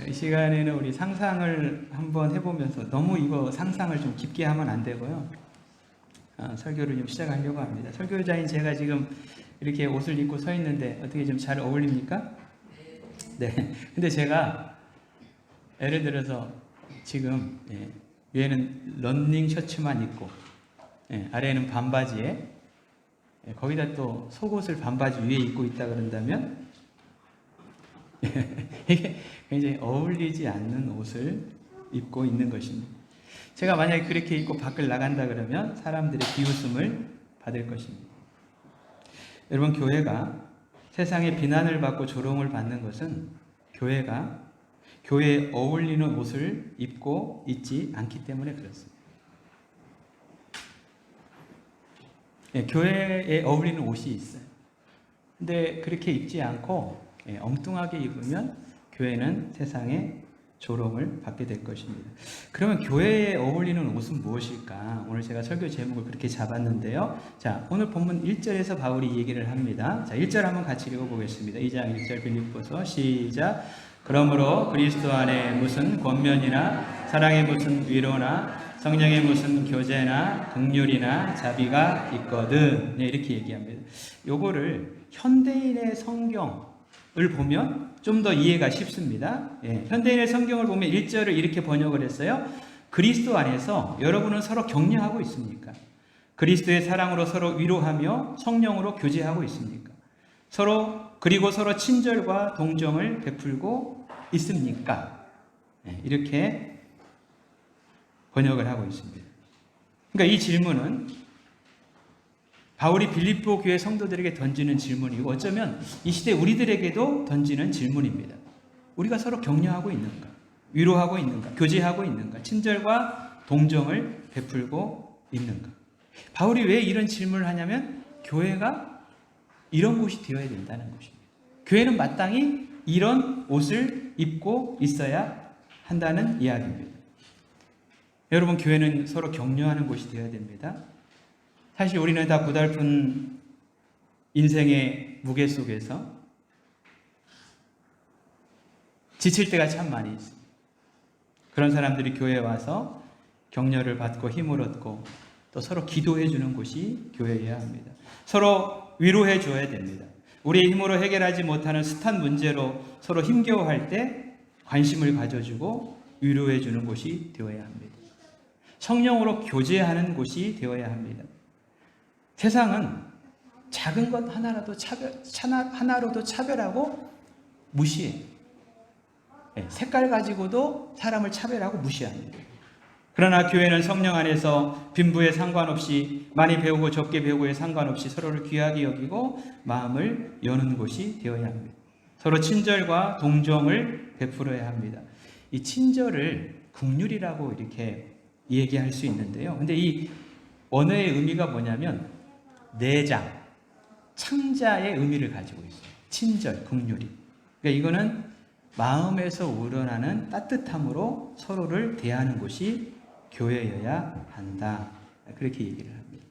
이 시간에는 우리 상상을 한번 해보면서 너무 이거 상상을 좀 깊게 하면 안 되고요. 설교를 좀 시작하려고 합니다. 설교자인 제가 지금 이렇게 옷을 입고 서 있는데 어떻게 좀 잘 어울립니까? 네. 근데 제가 예를 들어서 지금 위에는 런닝 셔츠만 입고 아래에는 반바지에 거기다 또 속옷을 반바지 위에 입고 있다 그런다면 이게 굉장히 어울리지 않는 옷을 입고 있는 것입니다. 제가 만약에 그렇게 입고 밖을 나간다 그러면 사람들의 비웃음을 받을 것입니다. 여러분, 교회가 세상의 비난을 받고 조롱을 받는 것은 교회가 교회에 어울리는 옷을 입고 있지 않기 때문에 그렇습니다. 교회에 어울리는 옷이 있어요. 근데 그렇게 입지 않고 엉뚱하게 입으면 교회는 세상에 조롱을 받게 될 것입니다. 그러면 교회에 어울리는 옷은 무엇일까? 오늘 제가 설교 제목을 그렇게 잡았는데요. 자, 오늘 본문 1절에서 바울이 얘기를 합니다. 자, 1절 한번 같이 읽어보겠습니다. 2장 1절 빌립보서 시작. 그러므로 그리스도 안에 무슨 권면이나 사랑의 무슨 위로나 성령의 무슨 교제나 긍휼이나 자비가 있거든. 이렇게 얘기합니다. 요거를 현대인의 성경을 보면 좀 더 이해가 쉽습니다. 현대인의 성경을 보면 1절을 이렇게 번역을 했어요. 그리스도 안에서 여러분은 서로 격려하고 있습니까? 그리스도의 사랑으로 서로 위로하며 성령으로 교제하고 있습니까? 그리고 서로 친절과 동정을 베풀고 있습니까? 이렇게 번역을 하고 있습니다. 그러니까 이 질문은 바울이 빌립보 교회 성도들에게 던지는 질문이고 어쩌면 이 시대 우리들에게도 던지는 질문입니다. 우리가 서로 격려하고 있는가? 위로하고 있는가? 교제하고 있는가? 친절과 동정을 베풀고 있는가? 바울이 왜 이런 질문을 하냐면 교회가 이런 곳이 되어야 된다는 것입니다. 교회는 마땅히 이런 옷을 입고 있어야 한다는 이야기입니다. 여러분, 교회는 서로 격려하는 곳이 되어야 됩니다. 사실 우리는 다 고달픈 인생의 무게 속에서 지칠 때가 참 많이 있습니다. 그런 사람들이 교회에 와서 격려를 받고 힘을 얻고 또 서로 기도해 주는 곳이 교회여야 합니다. 서로 위로해 줘야 됩니다. 우리의 힘으로 해결하지 못하는 숱한 문제로 서로 힘겨워할 때 관심을 가져주고 위로해 주는 곳이 되어야 합니다. 성령으로 교제하는 곳이 되어야 합니다. 세상은 작은 것 하나로도 차별하고 무시해요. 색깔 가지고도 사람을 차별하고 무시합니다. 그러나 교회는 성령 안에서 빈부에 상관없이 많이 배우고 적게 배우고에 상관없이 서로를 귀하게 여기고 마음을 여는 곳이 되어야 합니다. 서로 친절과 동정을 베풀어야 합니다. 이 친절을 긍휼이라고 이렇게 얘기할 수 있는데요. 근데 이 언어의 의미가 뭐냐면 내장, 창자의 의미를 가지고 있어요. 친절, 긍휼이. 그러니까 이거는 마음에서 우러나는 따뜻함으로 서로를 대하는 곳이 교회여야 한다. 그렇게 얘기를 합니다.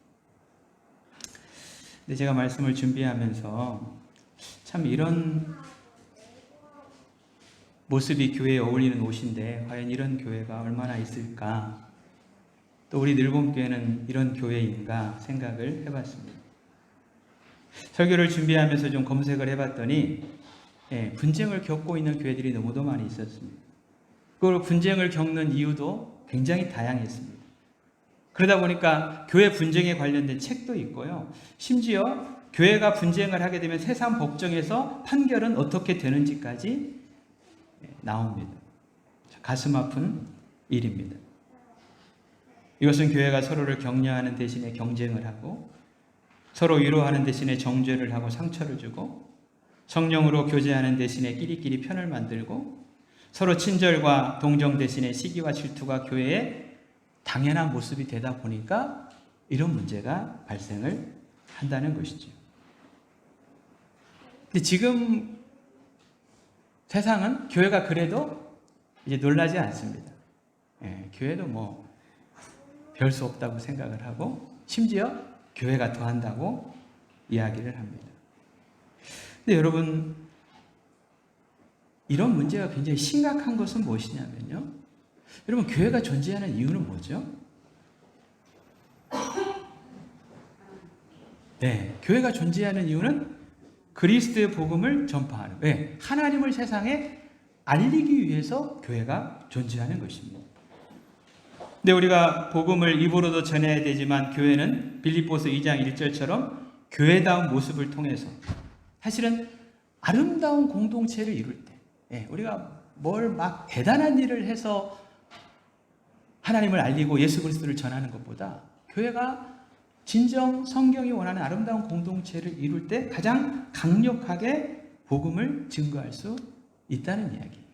근데 제가 말씀을 준비하면서 참 이런 모습이 교회에 어울리는 옷인데 과연 이런 교회가 얼마나 있을까? 또 우리 늘봄교회는 이런 교회인가 생각을 해봤습니다. 설교를 준비하면서 좀 검색을 해봤더니 분쟁을 겪고 있는 교회들이 너무도 많이 있었습니다. 그리고 분쟁을 겪는 이유도 굉장히 다양했습니다. 그러다 보니까 교회 분쟁에 관련된 책도 있고요. 심지어 교회가 분쟁을 하게 되면 세상 법정에서 판결은 어떻게 되는지까지 나옵니다. 가슴 아픈 일입니다. 이것은 교회가 서로를 격려하는 대신에 경쟁을 하고 서로 위로하는 대신에 정죄를 하고 상처를 주고 성령으로 교제하는 대신에 끼리끼리 편을 만들고 서로 친절과 동정 대신에 시기와 질투가 교회의 당연한 모습이 되다 보니까 이런 문제가 발생을 한다는 것이죠. 근데 지금 세상은 교회가 그래도 이제 놀라지 않습니다. 교회도 별 수 없다고 생각을 하고 심지어 교회가 더 한다고 이야기를 합니다. 근데 여러분, 이런 문제가 굉장히 심각한 것은 무엇이냐면요. 여러분, 교회가 존재하는 이유는 뭐죠? 네, 교회가 존재하는 이유는 그리스도의 복음을 전파하는, 왜? 하나님을 세상에 알리기 위해서 교회가 존재하는 것입니다. 근데 우리가 복음을 입으로도 전해야 되지만 교회는 빌립보서 2장 1절처럼 교회다운 모습을 통해서 사실은 아름다운 공동체를 이룰 때, 우리가 뭘 막 대단한 일을 해서 하나님을 알리고 예수 그리스도를 전하는 것보다 교회가 진정 성경이 원하는 아름다운 공동체를 이룰 때 가장 강력하게 복음을 증거할 수 있다는 이야기입니다.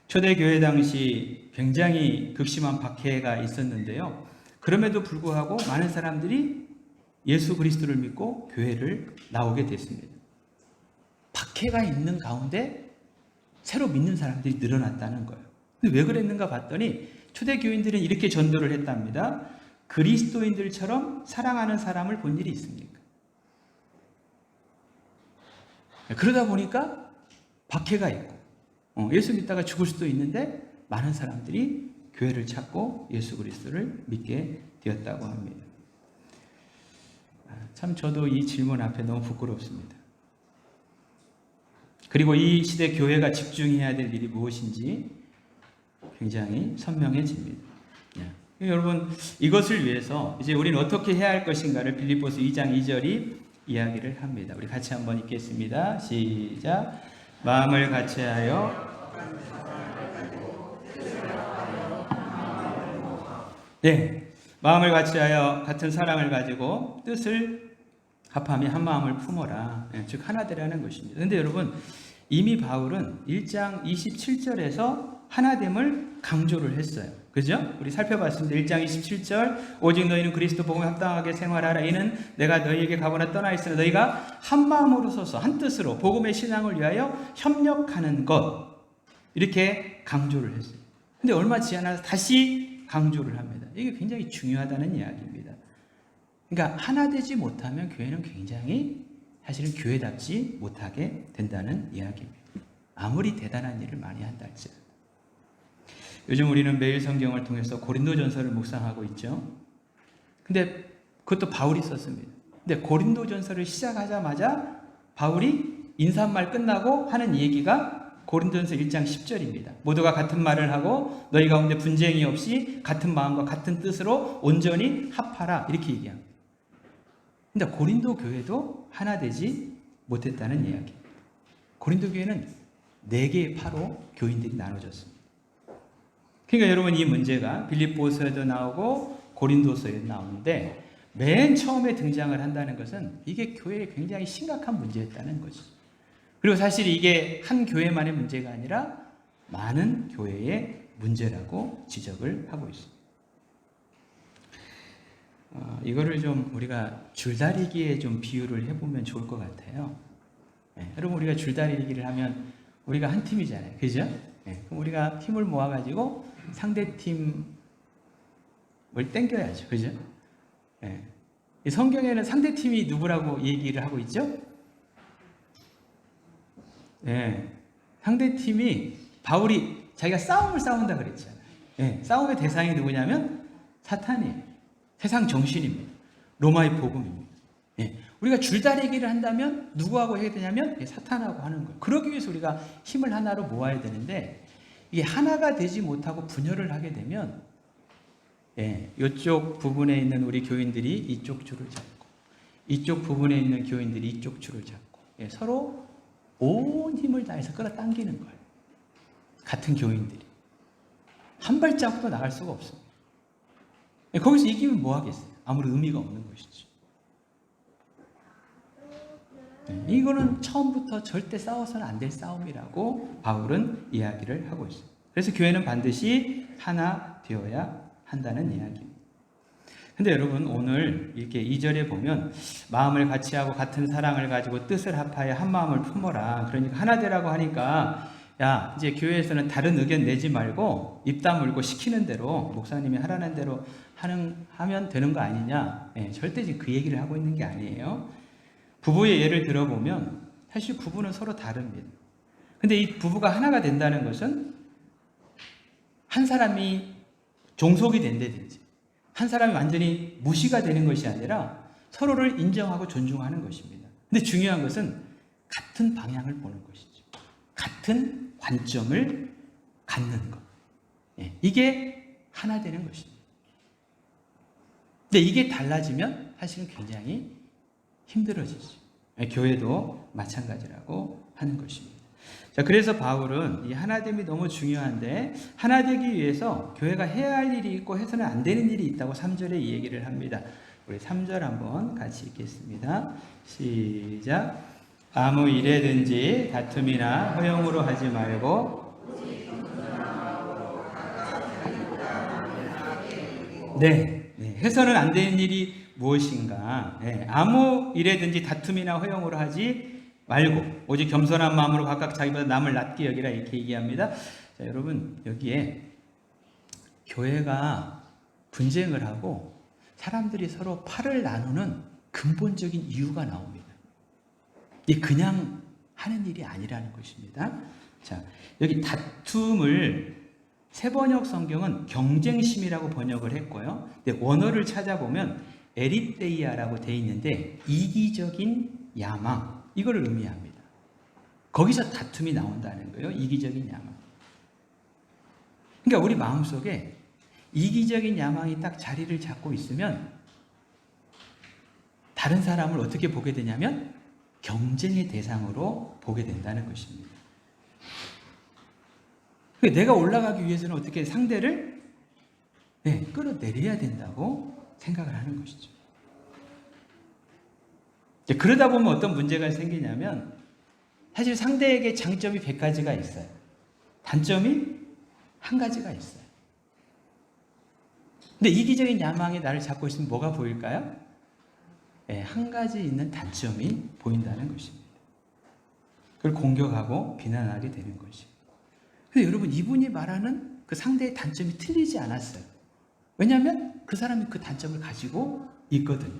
초대교회 당시 굉장히 극심한 박해가 있었는데요. 그럼에도 불구하고 많은 사람들이 예수 그리스도를 믿고 교회를 나오게 됐습니다. 박해가 있는 가운데 새로 믿는 사람들이 늘어났다는 거예요. 근데 왜 그랬는가 봤더니 초대교인들은 이렇게 전도를 했답니다. 그리스도인들처럼 사랑하는 사람을 본 일이 있습니까? 그러다 보니까 박해가 있고 예수 믿다가 죽을 수도 있는데 많은 사람들이 교회를 찾고 예수 그리스도를 믿게 되었다고 합니다. 참 저도 이 질문 앞에 너무 부끄럽습니다. 그리고 이 시대 교회가 집중해야 될 일이 무엇인지 굉장히 선명해집니다. 여러분, 이것을 위해서 이제 우리는 어떻게 해야 할 것인가를 빌립보서 2장 2절이 이야기를 합니다. 우리 같이 한번 읽겠습니다. 시작. 마음을 같이하여 마음을 같이하여 같은 사랑을 가지고 뜻을 합하며 한 마음을 품어라. 즉 하나 되라는 것입니다. 그런데 여러분, 이미 바울은 1장 27절에서 하나됨을 강조를 했어요. 그죠? 우리 살펴봤습니다. 1장 27절 오직 너희는 그리스도 복음에 합당하게 생활하라. 이는 내가 너희에게 가보나 떠나 있으나 너희가 한 마음으로 서서 한 뜻으로 복음의 신앙을 위하여 협력하는 것. 이렇게 강조를 했어요. 근데 얼마 지않아서 다시 강조를 합니다. 이게 굉장히 중요하다는 이야기입니다. 그러니까 하나 되지 못하면 교회는 굉장히 사실은 교회답지 못하게 된다는 이야기입니다. 아무리 대단한 일을 많이 한다 할지라도. 요즘 우리는 매일 성경을 통해서 고린도전서를 묵상하고 있죠. 근데 그것도 바울이 썼습니다. 근데 고린도전서를 시작하자마자 바울이 인사말 끝나고 하는 얘기가 고린도전서 1장 10절입니다. 모두가 같은 말을 하고 너희 가운데 분쟁이 없이 같은 마음과 같은 뜻으로 온전히 합하라. 이렇게 얘기합니다. 근데 고린도 교회도 하나 되지 못했다는 이야기. 고린도 교회는 4개의 파로 교인들이 나눠졌습니다. 그러니까 여러분, 이 문제가 빌립보서에도 나오고 고린도서에도 나오는데 맨 처음에 등장을 한다는 것은 이게 교회에 굉장히 심각한 문제였다는 것이죠. 그리고 사실 이게 한 교회만의 문제가 아니라 많은 교회의 문제라고 지적을 하고 있습니다. 이거를 좀 우리가 줄다리기에 좀 비유를 해보면 좋을 것 같아요. 여러분, 우리가 줄다리기를 하면 우리가 한 팀이잖아요. 그죠? 그럼 우리가 힘을 모아가지고 상대 팀을 땡겨야죠. 그죠? 이 성경에는 상대 팀이 누구라고 얘기를 하고 있죠? 상대 팀이 바울이 자기가 싸움을 싸운다 그랬잖아요. 싸움의 대상이 누구냐면 사탄이에요. 세상 정신입니다. 로마의 복음입니다. 우리가 줄다리기를 한다면 누구하고 해야 되냐면 사탄하고 하는 거예요. 그러기 위해서 우리가 힘을 하나로 모아야 되는데 이게 하나가 되지 못하고 분열을 하게 되면 이쪽 부분에 있는 우리 교인들이 이쪽 줄을 잡고 이쪽 부분에 있는 교인들이 이쪽 줄을 잡고 서로 온 힘을 다해서 끌어당기는 거예요. 같은 교인들이 한 발자국도 나갈 수가 없습니다. 거기서 이기면 뭐 하겠어요? 아무리 의미가 없는 것이죠. 이거는 처음부터 절대 싸워서는 안 될 싸움이라고 바울은 이야기를 하고 있습니다. 그래서 교회는 반드시 하나 되어야 한다는 이야기입니다. 근데 여러분, 오늘 이렇게 2절에 보면 마음을 같이 하고 같은 사랑을 가지고 뜻을 합하여 한 마음을 품어라. 그러니까 하나 되라고 하니까 야, 이제 교회에서는 다른 의견 내지 말고 입 다물고 시키는 대로 목사님이 하라는 대로 하면 되는 거 아니냐. 절대 지금 그 얘기를 하고 있는 게 아니에요. 부부의 예를 들어보면 사실 부부는 서로 다릅니다. 근데 이 부부가 하나가 된다는 것은 한 사람이 종속이 된다든지 한 사람이 완전히 무시가 되는 것이 아니라 서로를 인정하고 존중하는 것입니다. 근데 중요한 것은 같은 방향을 보는 것이죠. 같은 관점을 갖는 것. 이게 하나 되는 것입니다. 근데 이게 달라지면 사실은 굉장히 힘들어지죠. 교회도 마찬가지라고 하는 것입니다. 자, 그래서 바울은 이 하나됨이 너무 중요한데 하나되기 위해서 교회가 해야 할 일이 있고 해서는 안 되는 일이 있다고 3절에 이 얘기를 합니다. 우리 3절 한번 같이 읽겠습니다. 시작. 아무 일에든지 다툼이나 허용으로 하지 말고 해서는 안 되는 일이 무엇인가? 아무 일에든지 다툼이나 허용으로 하지 말고 오직 겸손한 마음으로 각각 자기보다 남을 낮게 여기라 이렇게 얘기합니다. 자, 여러분 여기에 교회가 분쟁을 하고 사람들이 서로 팔을 나누는 근본적인 이유가 나옵니다. 이게 그냥 하는 일이 아니라는 것입니다. 자, 여기 다툼을 세번역 성경은 경쟁심이라고 번역을 했고요. 근데 원어를 찾아보면 에리떼이아라고 되어 있는데 이기적인 야망 이거를 의미합니다. 거기서 다툼이 나온다는 거예요. 이기적인 야망. 그러니까 우리 마음속에 이기적인 야망이 딱 자리를 잡고 있으면 다른 사람을 어떻게 보게 되냐면 경쟁의 대상으로 보게 된다는 것입니다. 내가 올라가기 위해서는 어떻게 상대를 끌어내려야 된다고 생각을 하는 것이죠. 그러다 보면 어떤 문제가 생기냐면 사실 상대에게 장점이 100가지가 있어요. 단점이 한 가지가 있어요. 근데 이기적인 야망이 나를 잡고 있으면 뭐가 보일까요? 한 가지 있는 단점이 보인다는 것입니다. 그걸 공격하고 비난하게 되는 것입니다. 근데 여러분 이분이 말하는 그 상대의 단점이 틀리지 않았어요. 왜냐하면 그 사람이 그 단점을 가지고 있거든요.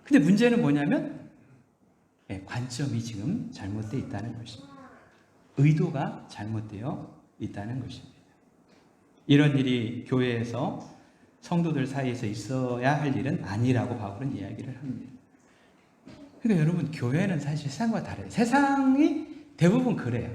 근데 문제는 뭐냐면 관점이 지금 잘못되어 있다는 것입니다. 의도가 잘못되어 있다는 것입니다. 이런 일이 교회에서 성도들 사이에서 있어야 할 일은 아니라고 바울은 이야기를 합니다. 그러니까 여러분 교회는 사실 세상과 다르요. 세상이 대부분 그래요.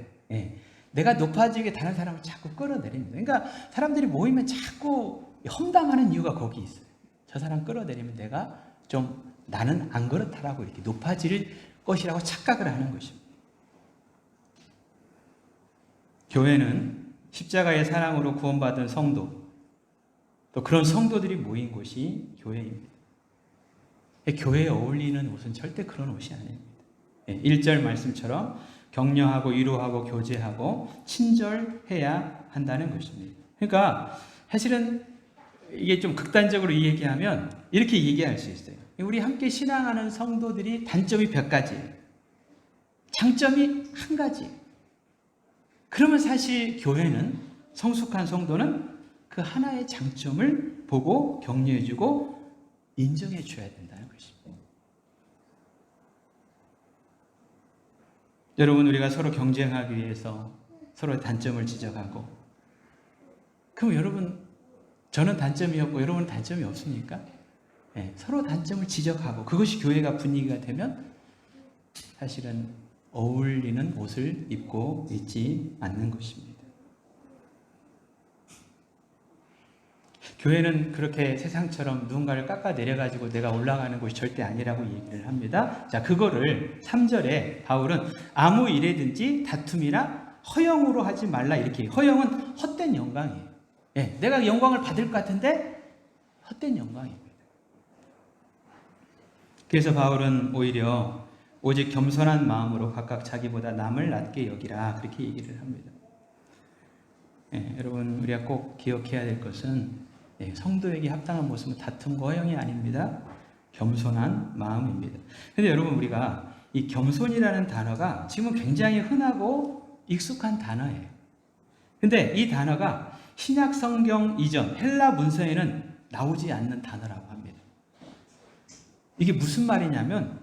내가 높아지게 다른 사람을 자꾸 끌어내립니다. 그러니까 사람들이 모이면 자꾸 험담하는 이유가 거기 있어요. 저 사람 끌어내리면 내가 좀 나는 안 그렇다라고 이렇게 높아질 것이라고 착각을 하는 것입니다. 교회는 십자가의 사랑으로 구원받은 성도, 또 그런 성도들이 모인 곳이 교회입니다. 교회에 어울리는 옷은 절대 그런 옷이 아닙니다. 1절 말씀처럼 격려하고 위로하고 교제하고 친절해야 한다는 것입니다. 그러니까 사실은 이게 좀 극단적으로 이 얘기하면 이렇게 얘기할 수 있어요. 우리 함께 신앙하는 성도들이 단점이 100가지, 장점이 한 가지. 그러면 사실 교회는 성숙한 성도는 그 하나의 장점을 보고 격려해주고 인정해줘야 된다는 것입니다. 여러분 우리가 서로 경쟁하기 위해서 서로의 단점을 지적하고 그럼 여러분 저는 단점이 없고 여러분은 단점이 없습니까? 서로 단점을 지적하고 그것이 교회가 분위기가 되면 사실은 어울리는 옷을 입고 있지 않는 것입니다. 교회는 그렇게 세상처럼 누군가를 깎아내려가지고 내가 올라가는 곳이 절대 아니라고 얘기를 합니다. 자, 그거를 3절에 바울은 아무 일에든지 다툼이나 허영으로 하지 말라 이렇게. 허영은 헛된 영광이에요. 내가 영광을 받을 것 같은데 헛된 영광입니다. 그래서 바울은 오히려 오직 겸손한 마음으로 각각 자기보다 남을 낮게 여기라 그렇게 얘기를 합니다. 여러분 우리가 꼭 기억해야 될 것은 성도에게 합당한 모습은 다툼과 허영이 아닙니다. 겸손한 마음입니다. 그런데 여러분 우리가 이 겸손이라는 단어가 지금은 굉장히 흔하고 익숙한 단어예요. 근데 이 단어가 신약 성경 이전 헬라 문서에는 나오지 않는 단어라고 합니다. 이게 무슨 말이냐면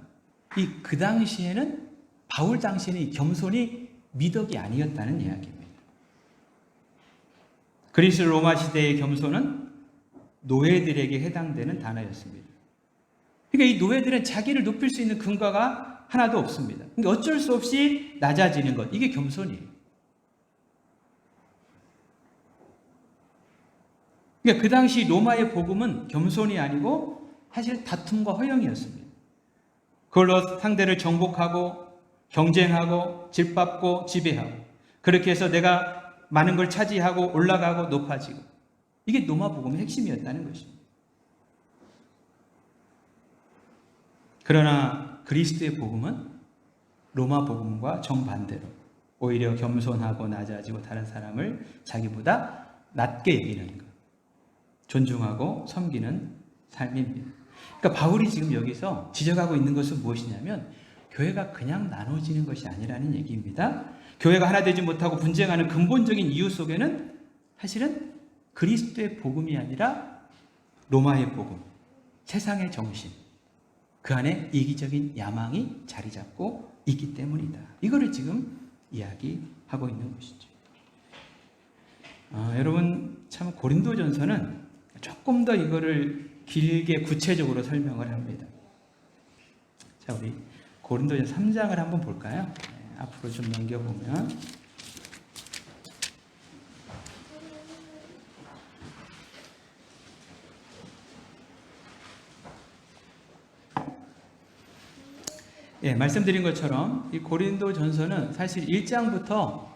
그 당시에는 바울 당시에는 이 겸손이 미덕이 아니었다는 이야기입니다. 그리스 로마 시대의 겸손은 노예들에게 해당되는 단어였습니다. 그러니까 이 노예들은 자기를 높일 수 있는 근거가 하나도 없습니다. 그러니까 어쩔 수 없이 낮아지는 것, 이게 겸손이에요. 그러니까 그 당시 로마의 복음은 겸손이 아니고 사실 다툼과 허영이었습니다. 그걸로 상대를 정복하고 경쟁하고 짓밟고 지배하고, 그렇게 해서 내가 많은 걸 차지하고 올라가고 높아지고, 이게 로마 복음의 핵심이었다는 것입니다. 그러나 그리스도의 복음은 로마 복음과 정반대로 오히려 겸손하고 낮아지고 다른 사람을 자기보다 낮게 여기는 것, 존중하고 섬기는 삶입니다. 그러니까 바울이 지금 여기서 지적하고 있는 것은 무엇이냐면 교회가 그냥 나눠지는 것이 아니라는 얘기입니다. 교회가 하나 되지 못하고 분쟁하는 근본적인 이유 속에는 사실은 그리스도의 복음이 아니라 로마의 복음, 세상의 정신, 그 안에 이기적인 야망이 자리 잡고 있기 때문이다. 이거를 지금 이야기하고 있는 것이죠. 여러분, 참 고린도전서는 조금 더 이거를 길게 구체적으로 설명을 합니다. 자, 우리 고린도전서 3장을 한번 볼까요? 앞으로 좀 넘겨보면 말씀드린 것처럼 이 고린도전서는 사실 1장부터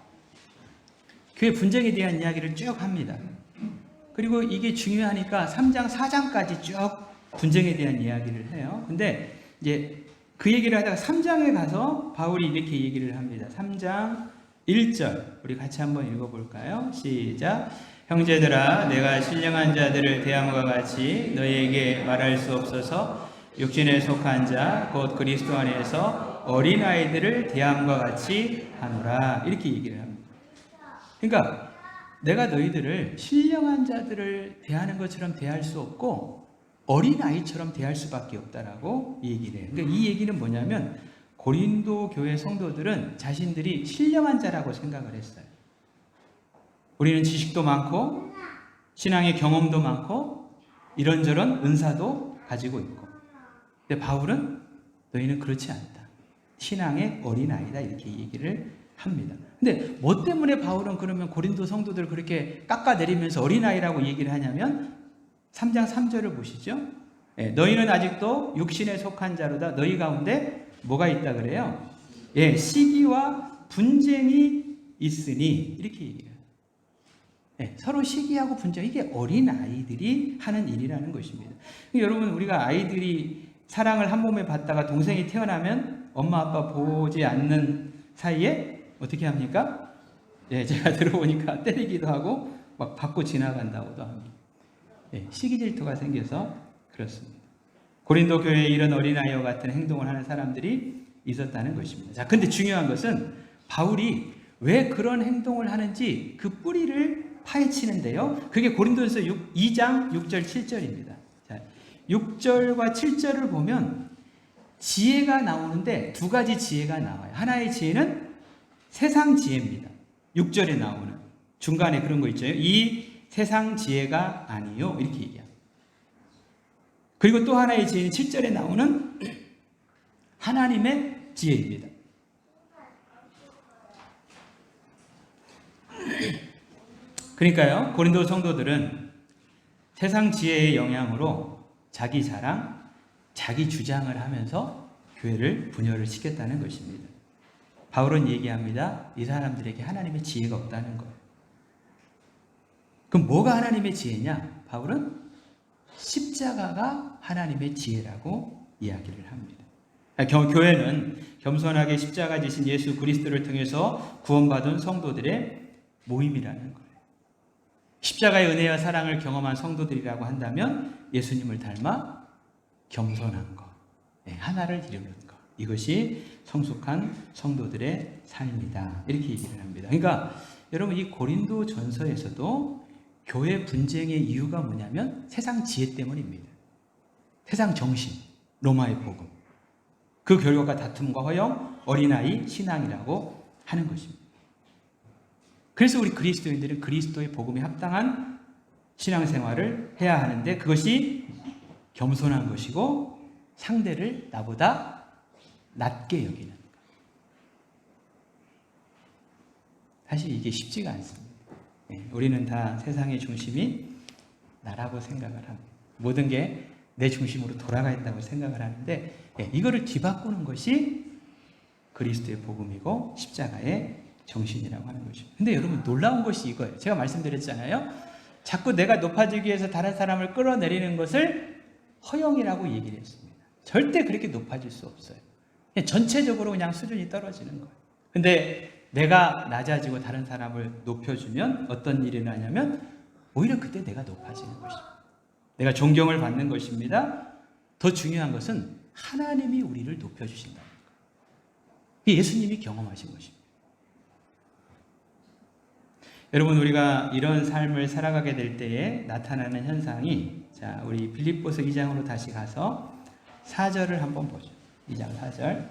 교회 분쟁에 대한 이야기를 쭉 합니다. 그리고 이게 중요하니까 3장, 4장까지 쭉 분쟁에 대한 이야기를 해요. 근데 이제 그 얘기를 하다가 3장에 가서 바울이 이렇게 얘기를 합니다. 3장 1절 우리 같이 한번 읽어볼까요? 시작. 형제들아, 내가 신령한 자들을 대함과 같이 너희에게 말할 수 없어서 육신에 속한 자 곧 그리스도 안에서 어린아이들을 대함과 같이 하노라, 이렇게 얘기를 합니다. 그러니까 내가 너희들을 신령한 자들을 대하는 것처럼 대할 수 없고 어린아이처럼 대할 수밖에 없다라고 얘기를 해요. 그러니까 이 얘기는 뭐냐면 고린도 교회 성도들은 자신들이 신령한 자라고 생각을 했어요. 우리는 지식도 많고 신앙의 경험도 많고 이런저런 은사도 가지고 있고, 근데 바울은 너희는 그렇지 않다, 신앙의 어린아이다, 이렇게 얘기를 합니다. 근데 뭐 때문에 바울은 그러면 고린도 성도들 그렇게 깎아내리면서 어린아이라고 얘기를 하냐면 3장 3절을 보시죠. 너희는 아직도 육신에 속한 자로다. 너희 가운데 뭐가 있다 그래요? 시기와 분쟁이 있으니, 이렇게 얘기해요. 서로 시기하고 분쟁, 이게 어린아이들이 하는 일이라는 것입니다. 여러분, 우리가 아이들이 사랑을 한 몸에 받다가 동생이 태어나면 엄마 아빠 보지 않는 사이에 어떻게 합니까? 제가 들어보니까 때리기도 하고 막 받고 지나간다고도 합니다. 시기 질투가 생겨서 그렇습니다. 고린도 교회에 이런 어린아이와 같은 행동을 하는 사람들이 있었다는 것입니다. 자, 근데 중요한 것은 바울이 왜 그런 행동을 하는지 그 뿌리를 파헤치는데요. 그게 고린도전서 2장 6절 7절입니다. 자, 6절과 7절을 보면 지혜가 나오는데 두 가지 지혜가 나와요. 하나의 지혜는 세상 지혜입니다. 6절에 나오는 중간에 그런 거 있죠. 이 세상 지혜가 아니요, 이렇게 얘기합니다. 그리고 또 하나의 지혜는 7절에 나오는 하나님의 지혜입니다. 그러니까요, 고린도 성도들은 세상 지혜의 영향으로 자기 자랑, 자기 주장을 하면서 교회를 분열을 시켰다는 것입니다. 바울은 얘기합니다. 이 사람들에게 하나님의 지혜가 없다는 거예요. 그럼 뭐가 하나님의 지혜냐? 바울은 십자가가 하나님의 지혜라고 이야기를 합니다. 교회는 겸손하게 십자가 지신 예수 그리스도를 통해서 구원받은 성도들의 모임이라는 거예요. 십자가의 은혜와 사랑을 경험한 성도들이라고 한다면 예수님을 닮아 겸손한 것, 하나를 이루는 것, 이것이 성숙한 성도들의 삶이다, 이렇게 얘기를 합니다. 그러니까 여러분, 이 고린도 전서에서도 교회 분쟁의 이유가 뭐냐면 세상 지혜 때문입니다. 세상 정신, 로마의 복음, 그 결과가 다툼과 허영, 어린아이 신앙이라고 하는 것입니다. 그래서 우리 그리스도인들은 그리스도의 복음에 합당한 신앙생활을 해야 하는데 그것이 겸손한 것이고 상대를 나보다 낮게 여기는 것. 사실 이게 쉽지가 않습니다. 우리는 다 세상의 중심이 나라고 생각을 합니다. 모든 게 내 중심으로 돌아가 있다고 생각을 하는데 이거를 뒤바꾸는 것이 그리스도의 복음이고 십자가의 정신이라고 하는 것입니다. 근데 여러분 놀라운 것이 이거예요. 제가 말씀드렸잖아요. 자꾸 내가 높아지기 위해서 다른 사람을 끌어내리는 것을 허영이라고 얘기를 했습니다. 절대 그렇게 높아질 수 없어요. 그냥 전체적으로 그냥 수준이 떨어지는 거예요. 근데 내가 낮아지고 다른 사람을 높여주면 어떤 일이 나냐면 오히려 그때 내가 높아지는 것입니다. 내가 존경을 받는 것입니다. 더 중요한 것은 하나님이 우리를 높여주신다는 거예요. 예수님이 경험하신 것입니다. 여러분 우리가 이런 삶을 살아가게 될 때에 나타나는 현상이 자 우리 빌립보서 2장으로 다시 가서 4절을 한번 보죠. 2장 4절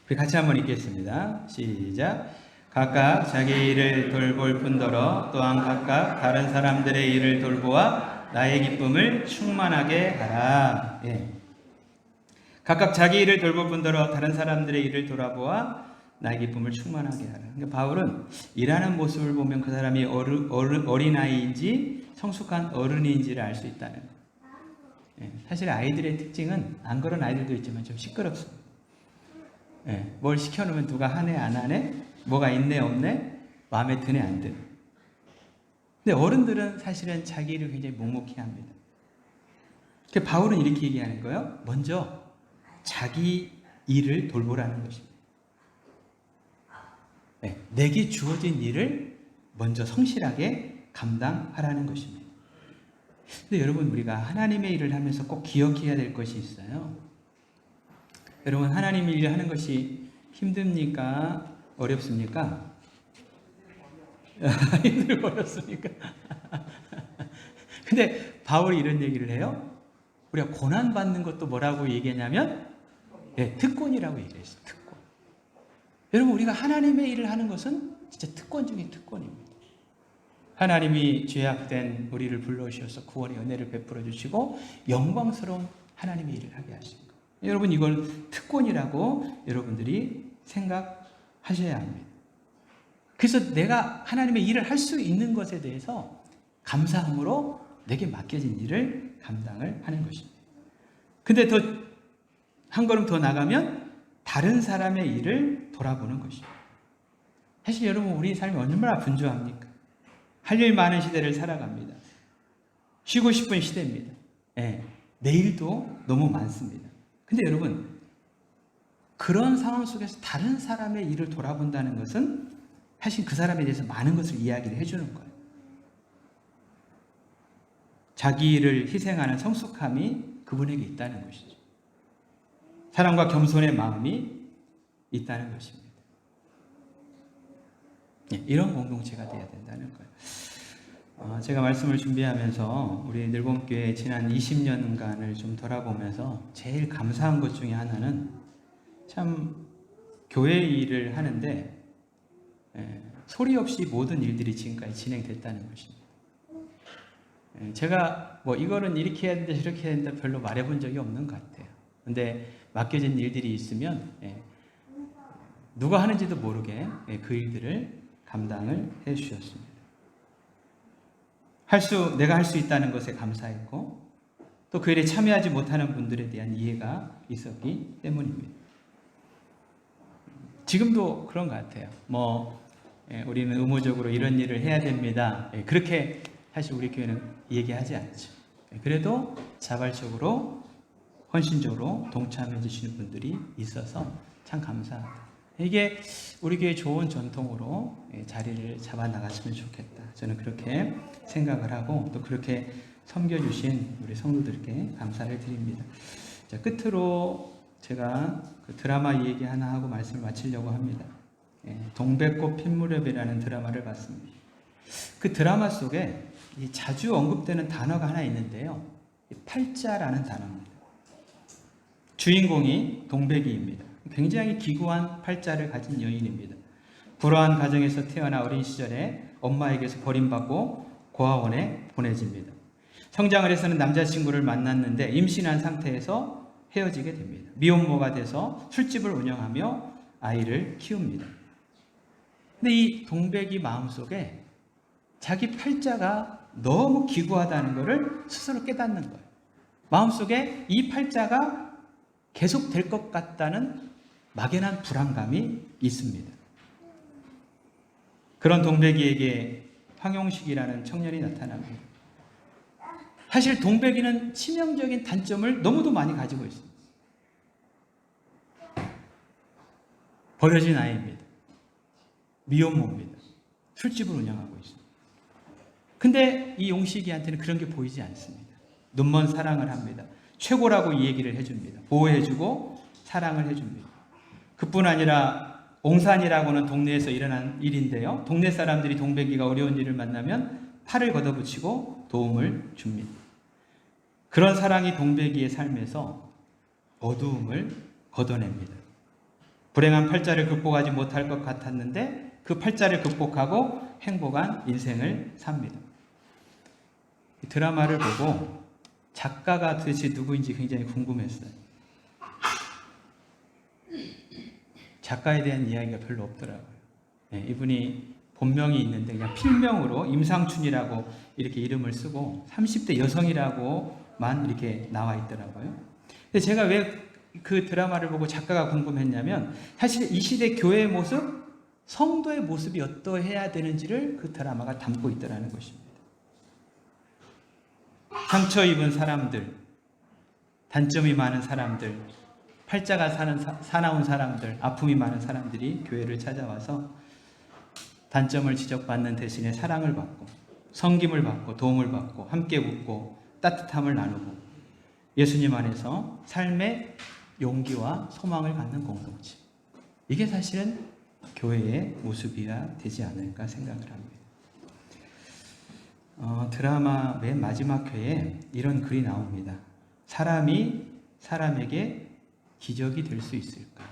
우리 같이 한번 읽겠습니다. 시작. 각각 자기 일을 돌볼 뿐더러 또한 각각 다른 사람들의 일을 돌보아 나의 기쁨을 충만하게 하라. 각각 자기 일을 돌볼 뿐더러 다른 사람들의 일을 돌아보아 나의 기쁨을 충만하게 하라. 그러니까 바울은 일하는 모습을 보면 그 사람이 어린아이인지 성숙한 어른인지를 알 수 있다는 거예요. 사실 아이들의 특징은 안 그런 아이들도 있지만 좀 시끄럽습니다. 뭘 시켜놓으면 누가 하네 안 하네? 뭐가 있네 없네? 마음에 드네 안 드네? 근데 어른들은 사실은 자기 일을 굉장히 묵묵히 합니다. 그러니까 바울은 이렇게 얘기하는 거예요. 먼저 자기 일을 돌보라는 것입니다. 내게 주어진 일을 먼저 성실하게 감당하라는 것입니다. 근데 여러분 우리가 하나님의 일을 하면서 꼭 기억해야 될 것이 있어요. 여러분 하나님의 일을 하는 것이 힘듭니까? 어렵습니까? 힘들고 어렵습니까? 근데 바울이 이런 얘기를 해요. 우리가 고난받는 것도 뭐라고 얘기하냐면 특권이라고 얘기했어요. 특권. 여러분 우리가 하나님의 일을 하는 것은 진짜 특권 중에 특권입니다. 하나님이 죄악된 우리를 불러주셔서 구원의 은혜를 베풀어 주시고 영광스러운 하나님의 일을 하게 하신 것. 여러분 이걸 특권이라고 여러분들이 생각하셔야 합니다. 그래서 내가 하나님의 일을 할 수 있는 것에 대해서 감사함으로 내게 맡겨진 일을 감당을 하는 것입니다. 근데 더 한 걸음 더 나가면 다른 사람의 일을 돌아보는 것입니다. 사실 여러분 우리 삶이 얼마나 분주합니까? 할 일 많은 시대를 살아갑니다. 쉬고 싶은 시대입니다. 내일도 너무 많습니다. 근데 여러분 그런 상황 속에서 다른 사람의 일을 돌아본다는 것은 사실 그 사람에 대해서 많은 것을 이야기를 해주는 거예요. 자기 일을 희생하는 성숙함이 그분에게 있다는 것이죠. 사랑과 겸손의 마음이 있다는 것입니다. 이런 공동체가 되어야 된다는 거예요. 제가 말씀을 준비하면서 우리 늘봄교회 지난 20년간을 좀 돌아보면서 제일 감사한 것 중에 하나는 참 교회 일을 하는데 소리 없이 모든 일들이 지금까지 진행됐다는 것입니다. 제가 뭐 이거는 이렇게 해야 된다 저렇게 해야 된다 별로 말해본 적이 없는 것 같아요. 근데 맡겨진 일들이 있으면 누가 하는지도 모르게 그 일들을 감당을 해 주셨습니다. 내가 할 수 있다는 것에 감사했고 또 그 일에 참여하지 못하는 분들에 대한 이해가 있었기 때문입니다. 지금도 그런 것 같아요. 우리는 의무적으로 이런 일을 해야 됩니다. 그렇게 사실 우리 교회는 얘기하지 않죠. 그래도 자발적으로 헌신적으로 동참해 주시는 분들이 있어서 참 감사합니다. 이게 우리 교회 좋은 전통으로 자리를 잡아 나갔으면 좋겠다. 저는 그렇게 생각을 하고 또 그렇게 섬겨주신 우리 성도들께 감사를 드립니다. 자, 끝으로 제가 그 드라마 얘기 하나 하고 말씀을 마치려고 합니다. 동백꽃 핀무렵이라는 드라마를 봤습니다. 그 드라마 속에 자주 언급되는 단어가 하나 있는데요. 팔자라는 단어입니다. 주인공이 동백이입니다. 굉장히 기구한 팔자를 가진 여인입니다. 불우한 가정에서 태어나 어린 시절에 엄마에게서 버림받고 고아원에 보내집니다. 성장을 해서는 남자친구를 만났는데 임신한 상태에서 헤어지게 됩니다. 미혼모가 돼서 술집을 운영하며 아이를 키웁니다. 근데 이 동백이 마음속에 자기 팔자가 너무 기구하다는 것을 스스로 깨닫는 거예요. 마음속에 이 팔자가 계속 될 것 같다는 막연한 불안감이 있습니다. 그런 동백이에게 황용식이라는 청년이 나타납니다. 사실 동백이는 치명적인 단점을 너무도 많이 가지고 있습니다. 버려진 아이입니다. 미혼모입니다. 술집을 운영하고 있습니다. 근데 이 용식이한테는 그런 게 보이지 않습니다. 눈먼 사랑을 합니다. 최고라고 이 얘기를 해줍니다. 보호해주고 사랑을 해줍니다. 그뿐 아니라 옹산이라고는 동네에서 일어난 일인데요. 동네 사람들이 동백이가 어려운 일을 만나면 팔을 걷어붙이고 도움을 줍니다. 그런 사랑이 동백이의 삶에서 어두움을 걷어냅니다. 불행한 팔자를 극복하지 못할 것 같았는데 그 팔자를 극복하고 행복한 인생을 삽니다. 이 드라마를 보고 작가가 도대체 누구인지 굉장히 궁금했어요. 작가에 대한 이야기가 별로 없더라고요. 네, 이분이 본명이 있는데 그냥 필명으로 임상춘이라고 이렇게 이름을 쓰고 30대 여성이라고만 이렇게 나와 있더라고요. 근데 제가 왜 그 드라마를 보고 작가가 궁금했냐면 사실 이 시대 교회의 모습, 성도의 모습이 어떠해야 되는지를 그 드라마가 담고 있더라는 것입니다. 상처 입은 사람들, 단점이 많은 사람들, 팔자가 사나운 사람들, 아픔이 많은 사람들이 교회를 찾아와서 단점을 지적받는 대신에 사랑을 받고 섬김을 받고 도움을 받고 함께 웃고 따뜻함을 나누고 예수님 안에서 삶의 용기와 소망을 갖는 공동체. 이게 사실은 교회의 모습이야 되지 않을까 생각을 합니다. 드라마 맨 마지막 회에 이런 글이 나옵니다. 사람이 사람에게 기적이 될 수 있을까?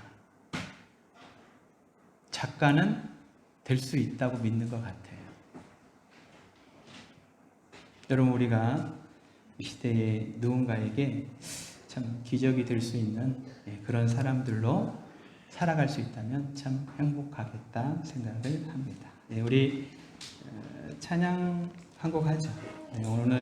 작가는 될 수 있다고 믿는 것 같아요. 여러분, 우리가 이 시대에 누군가에게 참 기적이 될 수 있는 그런 사람들로 살아갈 수 있다면 참 행복하겠다 생각을 합니다. 우리 찬양 한 곡 하죠. 오늘